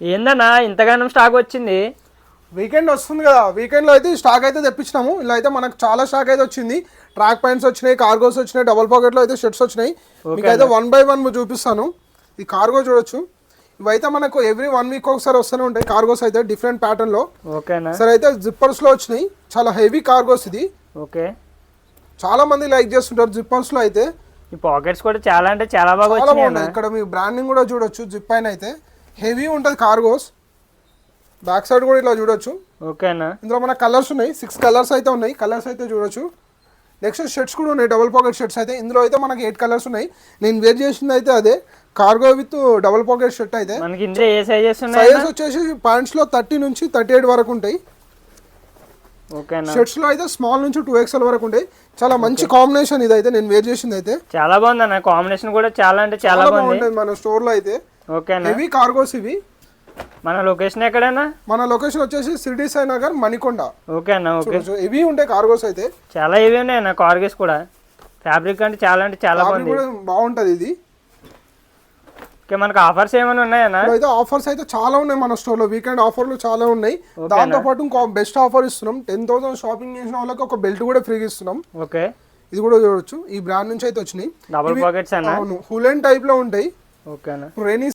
ఏందన్నా ఇంతగానం స్టాక్ వచ్చింది? వీకెండ్ వస్తుంది కదా, వీకెండ్లో అయితే స్టాక్ అయితే తెప్పించినాము. ఇలా అయితే మనకు చాలా స్టాక్ అయితే వచ్చింది. ట్రాక్ ప్యాంట్స్ వచ్చినాయి, కార్గోస్ వచ్చినాయి, డబుల్ పాకెట్లో అయితే షర్ట్స్ వచ్చినాయి. మీకు అయితే 1 by 1 చూపిస్తాను. ఈ కార్గో చూడొచ్చు. ఇవైతే మనకు ఎవ్రీ 1 week ఒకసారి వస్తూనే ఉంటాయి కార్గోస్ అయితే డిఫరెంట్ ప్యాటర్న్లో. ఓకేనా సరే అయితే జిప్పర్స్లో వచ్చినాయి, చాలా హెవీ కార్గోస్. ఇది ఓకే, చాలా మంది లైక్ చేస్తుంటారు జిప్పర్స్లో అయితే. ఈ పాకెట్స్ కూడా చాలా అంటే చాలా బాగా చాలా వచ్చినాయి బాగున్నాయి. ఇక్కడ మీ బ్రాండింగ్ కూడా చూడొచ్చు. జిప్ పైన అయితే హెవీ ఉంటుంది కార్గోస్. బ్యాక్ సైడ్ కూడా ఇలా చూడొచ్చు. ఓకేనా, ఇందులో మన కలర్స్ ఉన్నాయి, 6 కలర్స్ అయితే ఉన్నాయి. కలర్స్ అయితే చూడొచ్చు. నెక్స్ట్ షర్ట్స్ కూడా ఉన్నాయి, డబుల్ పాకెట్ షర్ట్స్ అయితే. ఇందులో అయితే మనకి 8 కలర్స్ ఉన్నాయి. నేను వేర్ చేసింది అయితే అదే cargo with double pocket shirt అయితే. మనకి ఇందులో ఏ సైజెస్ ఉన్నాయి? సైజెస్ వచ్చేసి ప్యాంట్స్ లో 30 నుంచి 38 వరకు ఉంటాయి. ఓకేనా, షర్ట్స్ లో అయితే స్మాల్ నుంచి 2XL వరకు ఉంటాయి. చాలా మంచి కాంబినేషన్ ఇది అయితే నేను వేర్ చేసింది అయితే. చాలా బాగుంది అన్న, కాంబినేషన్ కూడా చాలా అంటే చాలా బాగుంది మన స్టోర్ లో అయితే. ఓకేనా, హెవీ కార్గోస్ ఇవి. మన లొకేషన్ ఎక్కడైనా? మన లొకేషన్ వచ్చేసి సిటీ సాయి నగర్, మణికొండ. ఓకే అన్న, ఓకే. హెవీ ఉంటాయి కార్గోస్ అయితే, చాలా హెవీ ఉన్నాయి అన్న కార్గోస్ కూడా. ఫ్యాబ్రిక్ అంటే చాలా బాగుంది, బాగుంటది ఇది. ఓకే, మనకు ఆఫర్స్ ఏమైనా ఉన్నాయన్నా? అయితే ఆఫర్స్ అయితే చాలా ఉన్నాయి మన స్టోర్ లో. వీకెండ్ ఆఫర్లు చాలా ఉన్నాయి. దాంతో పాటు ఇంకో బెస్ట్ ఆఫర్ ఇస్తున్నాం. 10,000 షాపింగ్ చేసిన వాళ్ళకి ఒక బెల్ట్ కూడా ఫ్రీగా ఇస్తున్నాం. ఓకే, ఇది కూడా చూడొచ్చు. ఈ బ్రాండ్ నుంచి అయితే వచ్చినాయి. డబుల్ పాకెట్స్ అన్న. అవును, హులెన్ టైప్ లో ఉంటాయి. ఓకేనా, రైనీ